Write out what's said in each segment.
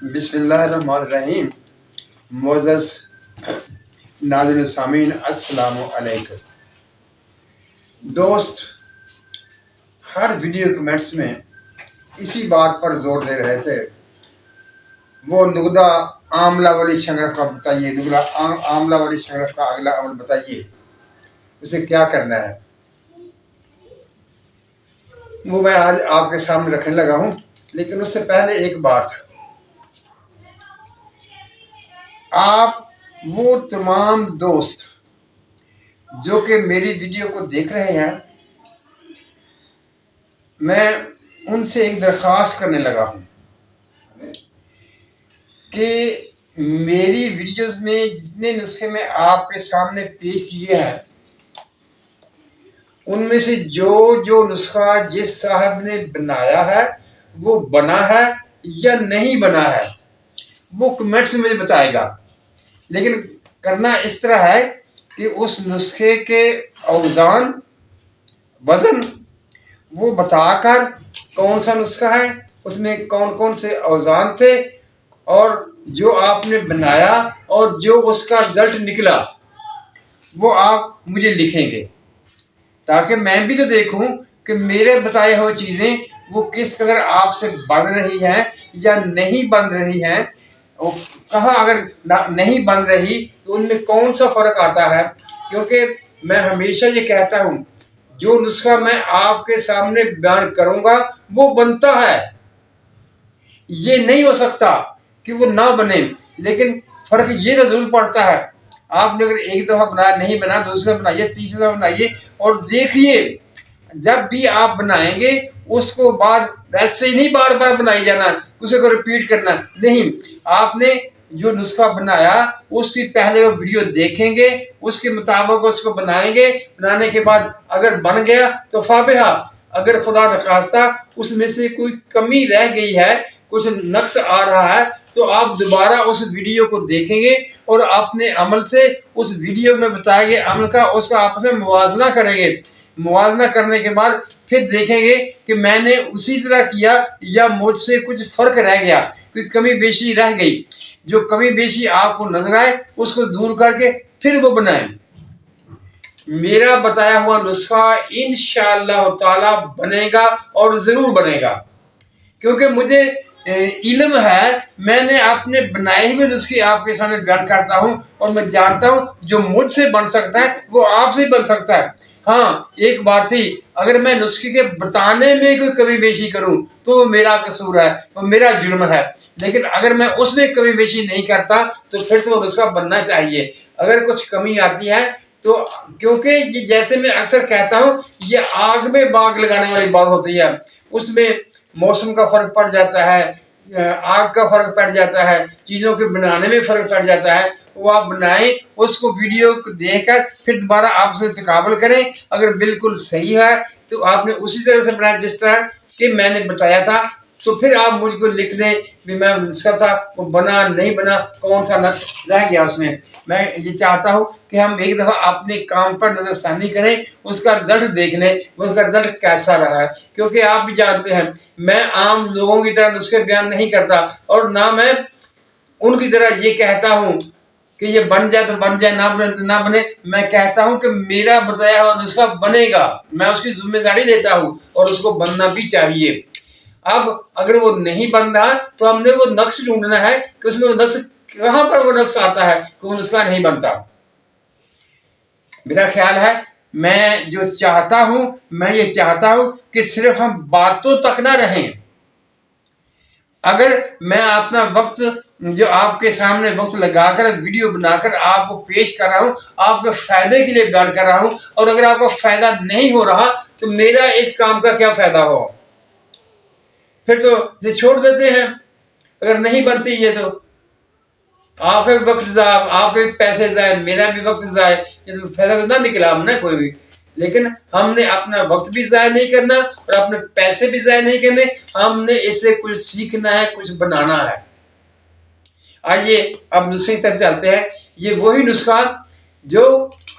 बिस्मिल्लाहिर्रहमानिर्रहीम। मोअज़्ज़ज़ नाज़रीन सामीन, अस्सलामु अलैकुम। दोस्त, हर वीडियो कमेंट्स में इसी बात पर जोर दे रहे थे, वो नुगदा आमला वाली शंगरफ का बताइए, नुगदा आमला वाली शंगरफ का अगला अमल बताइए, उसे क्या करना है। वो मैं आज आपके सामने रखने लगा हूँ, लेकिन उससे पहले एक बात, आप वो तमाम दोस्त जो कि मेरी वीडियो को देख रहे हैं, मैं उनसे एक दरख्वास्त करने लगा हूँ कि मेरी वीडियोस में जितने नुस्खे मैं आपके सामने पेश किए हैं, उनमें से जो जो नुस्खा जिस साहब ने बनाया है वो बना है या नहीं बना है, वो कमेंट्स में मुझे बताएगा। लेकिन करना इस तरह है कि उस नुस्खे के औज़ान, वज़न वो बताकर कौन सा नुस्खा है, उसमें कौन कौन से औज़ान थे, और जो आपने बनाया और जो उसका रिजल्ट निकला वो आप मुझे लिखेंगे, ताकि मैं भी तो देखूं कि मेरे बताए हुए चीज़ें वो किस कदर आपसे बन रही हैं या नहीं बन रही हैं। कहाँ अगर नहीं बन रही तो उनमें कौन सा फ़र्क आता है। क्योंकि मैं हमेशा ये कहता हूँ, जो नुस्खा मैं आपके सामने बयान करूँगा वो बनता है, ये नहीं हो सकता कि वो ना बने। लेकिन फ़र्क ये तो ज़रूर पड़ता है, आपने अगर एक दफ़ा बनाया नहीं बना, दूसरा बनाइए, तीसरी दफ़ा बनाइए, और देखिए जब भी आप बनाएंगे उसको बाद वैसे ही नहीं बार बार बनाई जाना, उसे को रिपीट करना नहीं। आपने जो नुस्खा बनाया उसकी पहले वो वीडियो देखेंगे, उसके मुताबिक उसको बनाएंगे। बनाने के बाद अगर बन गया तो फाबिहा, अगर खुदा न खास्ता उसमें से कोई कमी रह गई है, कुछ नक्स आ रहा है, तो आप दोबारा उस वीडियो को देखेंगे और अपने अमल से उस वीडियो में बताए गए अमल का उसका आपस में मुवाजना करेंगे। मुवाजना करने के बाद फिर देखेंगे कि मैंने उसी तरह किया या मुझसे कुछ फर्क रह गया, कोई कमी बेशी रह गई। जो कमी बेशी आपको नजर आए उसको दूर करके फिर वो बनाएं। मेरा बताया हुआ नुस्खा इंशाअल्लाह ताला बनेगा और जरूर बनेगा, क्योंकि मुझे इल्म है। मैंने अपने बनाए हुए नुस्खे आपके सामने बयान करता हूँ और मैं जानता हूँ जो मुझसे बन सकता है वो आपसे बन सकता है। हाँ, एक बात थी, अगर मैं नुस्खे के बताने में कोई कमी बेशी करूं तो वो मेरा कसूर है, वो मेरा जुर्म है। लेकिन अगर मैं उसमें कमी बेशी नहीं करता तो फिर तो वो नुस्खा बनना चाहिए। अगर कुछ कमी आती है तो, क्योंकि ये जैसे मैं अक्सर कहता हूँ, ये आग में बाग लगाने वाली बात होती है। उसमें मौसम का फर्क पड़ जाता है, आग का फर्क पड़ जाता है, चीज़ों के बनाने में फर्क पड़ जाता है। वो आप बनाएं, उसको वीडियो को देखकर फिर दोबारा आपसे तकाबल करें। अगर बिल्कुल सही है तो आपने उसी तरह से बनाया जिस तरह कि मैंने बताया था, तो फिर आप मुझको लिख दें कि मैं नुस्खा था वो बना नहीं बना, कौन सा नक्श रह गया उसमें। मैं ये चाहता हूँ कि हम एक दफ़ा अपने काम पर नजरसानी करें, उसका रिजल्ट देख लें, उसका रिजल्ट कैसा रहा है। क्योंकि आप भी जानते हैं मैं आम लोगों की तरह नुस्खे बयान नहीं करता, और ना मैं उनकी तरह ये कहता हूँ कि ये बन जाए तो बन जाए, ना बने तो ना बने। मैं कहता हूँ कि मेरा बताया हुआ नुस्खा बनेगा, मैं उसकी जिम्मेदारी लेता हूँ और उसको बनना भी चाहिए। अब अगर वो नहीं बन रहा तो हमने वो नक्श ढूंढना है कि उसमें वो नक्श कहाँ पर वो नक्श आता है कि वो नुस्खा नहीं बनता। मेरा ख्याल है, मैं जो चाहता हूं, मैं ये चाहता हूं कि सिर्फ हम बातों तक ना रहें। अगर मैं अपना वक्त जो आपके सामने वक्त लगाकर वीडियो बनाकर आपको पेश कर रहा हूं, आपके फायदे के लिए बयान कर रहा हूं, और अगर आपको फायदा नहीं हो रहा तो मेरा इस काम का क्या फायदा हो। फिर तो ये छोड़ देते हैं, अगर नहीं बनती ये तो आपका भी वक्त जाए, आपके भी पैसे जाए, मेरा भी वक्त जाए, ये तो फायदा तो ना निकला हमने कोई भी। लेकिन हमने अपना वक्त भी जाया नहीं करना और अपने पैसे भी जाया नहीं करने, हमने इससे कुछ सीखना है, कुछ बनाना है। आइए अब नुस्खे की तरफ चलते हैं। ये वही नुस्खा जो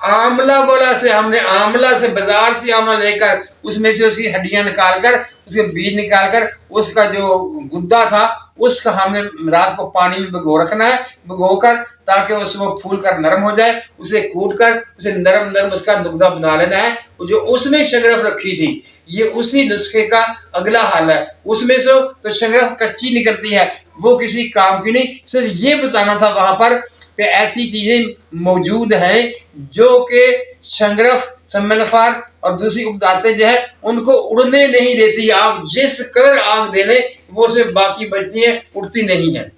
आंवला बोला से हमने आंवला से बाजार से आंवला लेकर उसमें से उसकी हड्डियां निकालकर उसके बीज निकालकर उसका जो गुद्दा था उसका हमने रात को पानी में भिगो रखना है, भिगोकर ताकि उसमें फूल कर नरम हो जाए। उसे कूट कर उसे नरम नरम उसका नुकदा बना लेना है। जो उसमें शंगरफ रखी थी ये उसी नुस्खे का अगला हाल है। उसमें से तो शंगरफ कच्ची निकलती है, वो किसी काम की नहीं। सिर्फ ये बताना था वहां पर कि ऐसी चीजें मौजूद हैं जो कि शंगरफ, सम्मेलफार और दूसरी उपजाते जो है उनको उड़ने नहीं देती। आप जिस कलर आग दे लें वो सिर्फ बाकी बचती है, उड़ती नहीं है।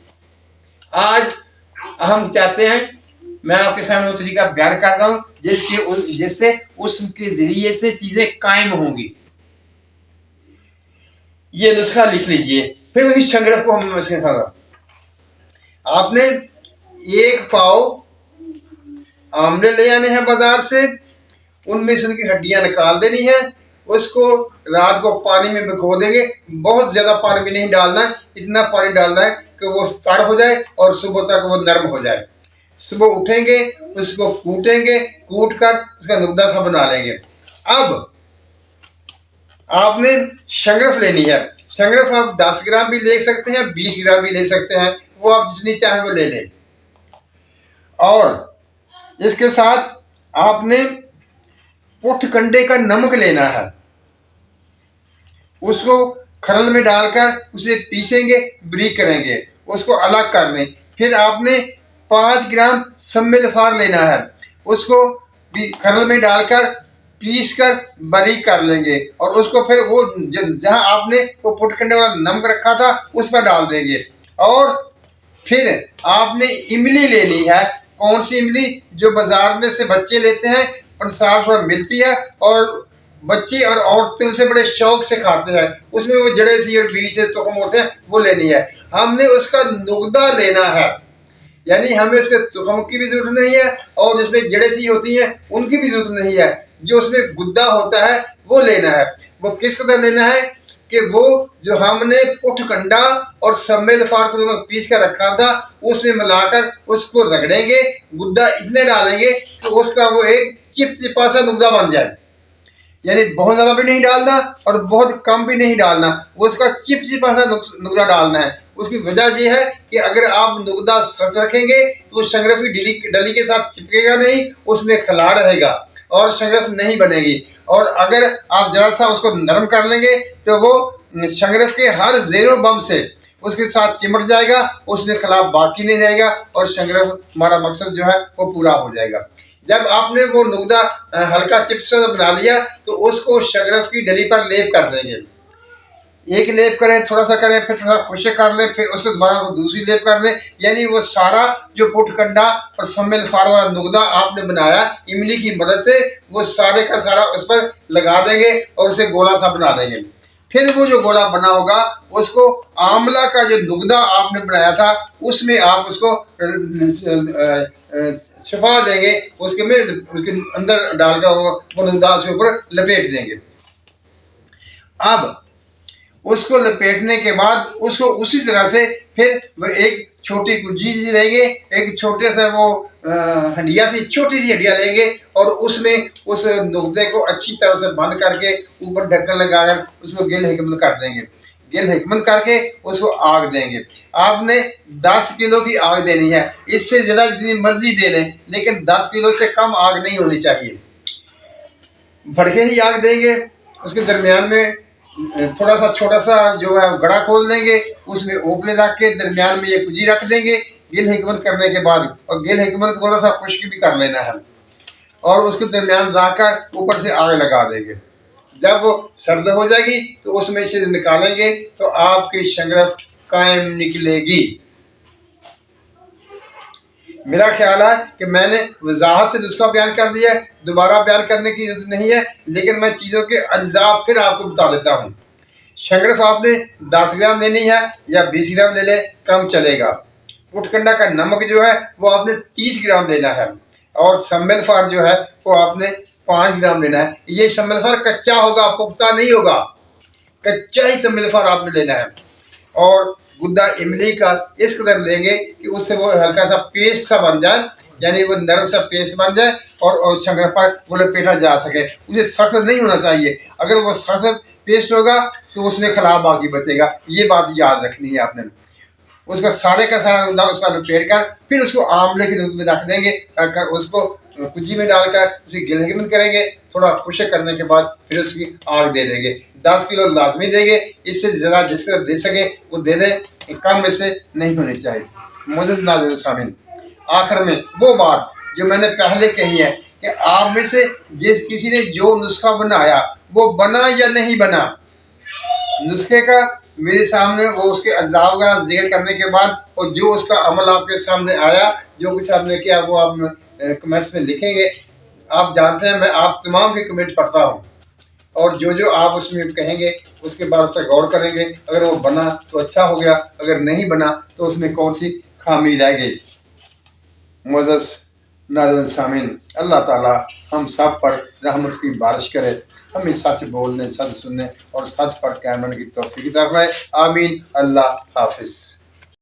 आज हम चाहते हैं मैं आपके सामने वो तरीका बयान कर रहा हूं जिससे उसके जरिए से चीजें कायम होंगी। ये नुस्खा लिख लीजिए, फिर वही शंगरफ को हम सिखाऊंगा। आपने 1 पाव आमले ले आने हैं बाजार से, उनमें से उनकी हड्डियां निकाल देनी है। उसको रात को पानी में भिगो देंगे। बहुत ज्यादा पानी भी नहीं डालना है, इतना पानी डालना है कि वो तर हो जाए और सुबह तक वो नरम हो जाए। सुबह उठेंगे, उसको कूटेंगे, कूट कर उसका नुकदा सा बना लेंगे। अब आपने शंगरफ लेनी है। शंगरफ आप 10 ग्राम भी ले सकते हैं, 20 ग्राम भी ले सकते हैं, वो आप जितनी चाहे वो ले लें। और इसके साथ आपने पुटकंडे का नमक लेना है। उसको खरल में डालकर उसे पीसेंगे, ब्रीक करेंगे, उसको अलग कर दें। फिर आपने 5 ग्राम सम्मेलफार लेना है। उसको भी खरल में डालकर पीस कर बारीक कर लेंगे और उसको फिर वो जहां आपने वो पुटकंडे वाला नमक रखा था उस पर डाल देंगे। और फिर आपने इमली लेनी है। कौन सी इमली? जो बाजार में से बच्चे लेते हैं, 50 रुपये मिलती है और बच्चे और औरतें उसे बड़े शौक से खाते हैं। उसमें वो जड़े सी और बीज से तुखम होते हैं, वो लेनी है। हमने उसका नुकदा लेना है, यानी हमें उसके तुखम की भी जरूरत नहीं है और उसमें जड़े सी होती हैं उनकी भी जरूरत नहीं है। जो उसमें गुद्दा होता है वो लेना है। वो किस कदर लेना है कि वो जो हमने पुटकंडा और सम्मेलफार को दोनों पीस कर रखा था उसमें मिलाकर उसको रगड़ेंगे, गुद्दा इतने डालेंगे तो उसका वो एक चिपचिपा सा नुकदा बन जाए। यानी बहुत ज्यादा भी नहीं डालना और बहुत कम भी नहीं डालना, उसका चिपचिपा सा नुकदा डालना है। उसकी वजह यह है कि अगर आप नुकदा सख्त रखेंगे तो शंगरफ की डली के साथ चिपकेगा नहीं, उसमें खला रहेगा और शंगरफ नहीं बनेगी। और अगर आप जरा सा उसको नरम कर लेंगे तो वो शंगरफ के हर जेरो बम से उसके साथ चिमट जाएगा, उसमें खला बाकी नहीं रहेगा और शंगरफ हमारा मकसद जो है वो पूरा हो जाएगा। जब आपने वो नुकदा हल्का चिप्स बना लिया तो उसको शंगरफ की डली पर लेप कर देंगे। एक लेप करें, थोड़ा सा करें, फिर थोड़ा खुशक कर लें, फिर उसको दोबारा दूसरी लेप कर दें। यानी वो सारा जो पुटकंडा और सम्मेलफार वाला नुकदा आपने बनाया इमली की मदद से, वो सारे का सारा उस पर लगा देंगे और उसे गोला सा बना देंगे। फिर वो जो गोला बना होगा उसको आंवला का जो नुकदा आपने बनाया था उसमें आप उसको छुपा देंगे, उसके अंदर डालकर वो नुकदा उसके ऊपर लपेट देंगे। अब उसको लपेटने के बाद उसको उसी तरह से फिर वो एक छोटी कुंजी लेंगे, एक छोटे से वो हंडिया से छोटी सी हंडिया लेंगे और उसमें उस नुकदे को अच्छी तरह से बंद करके ऊपर ढक्कन लगाकर उसको गिल हिकमत कर देंगे। गिल हिकमत करके उसको आग देंगे। आपने 10 किलो की आग देनी है, इससे ज़्यादा जितनी मर्जी दे लें, लेकिन 10 किलो से कम आग नहीं होनी चाहिए। भड़के ही आग देंगे। उसके दरमियान में थोड़ा सा छोटा सा जो है गड़ा खोल देंगे, उसमें ओपले रख के दरमियान में ये कुजी रख देंगे गिल हिकमत करने के बाद। और गिल हिकमत थोड़ा सा खुश्क भी कर लेना है और उसके दरमियान रखकर ऊपर से आग लगा देंगे। जब वो सर्द हो जाएगी तो उसमें से निकालेंगे तो आपकी शंगरफ कायम निकलेगी। मेरा ख्याल है कि मैंने वजाहत से नुस्खा बयान कर दिया है, दोबारा बयान करने की जरूरत नहीं है, लेकिन मैं चीज़ों के अज्जा फिर आपको बता देता हूँ। शंगरफ आपने 10 ग्राम लेनी है या 20 ग्राम ले लें, कम चलेगा। पुटकंडा का नमक जो है वो आपने 30 ग्राम लेना है और सम्मेलफार जो है वो आपने 5 ग्राम लेना है। ये सम्मेलफार कच्चा होगा, पुख्ता नहीं होगा, कच्चा ही सम्मेलफार आपने लेना है। और गुद्दा इमली का इस कदर लेंगे कि उससे वो हल्का सा पेस्ट सा बन जाए, यानी वो नरम सा पेस्ट बन जाए और शंकरपारा वो लपेटा जा सके। उसे सख्त नहीं होना चाहिए, अगर वो सख्त पेस्ट होगा तो उसमें खराब बाकी बचेगा, ये बात याद रखनी है आपने। उसका सारे का सारा दूध उसका लपेट कर फिर उसको आमले के दूध में रख देंगे, रखकर उसको कुजी में डालकर उसे गिलहबंद करेंगे। थोड़ा खुशक करने के बाद फिर उसकी आग दे देंगे। 10 किलो लाजमी देंगे, इससे ज़्यादा जिस तरह दे सके वो दे दें, कम इससे नहीं होनी चाहिए। मुझे नाज़रीन सामीन, आखिर में वो बात जो मैंने पहले कही है कि आप में से जिस किसी ने जो नुस्खा बनाया वो बना या नहीं बना, नुस्खे का मेरे सामने वो उसके अजाब का जिक्र करने के बाद और जो उसका अमल आपके सामने आया, जो कुछ आपने किया, वो आप कमेंट्स में लिखेंगे। आप जानते हैं मैं आप तमाम के कमेंट पढ़ता हूँ और जो जो आप उसमें कहेंगे उसके बाद उस पर गौर करेंगे। अगर वो बना तो अच्छा हो गया, अगर नहीं बना तो उसमें कौन सी खामी रह गई। मुअज़्ज़ज़ नाज़रीन सामीन, अल्लाह ताला हम सब पर रहमत की बारिश करे, हमें सच बोलने, सच सुनने और सच पर कायम रहने की तौफीक अता फरमाए। आमीन। अल्लाह हाफिज़।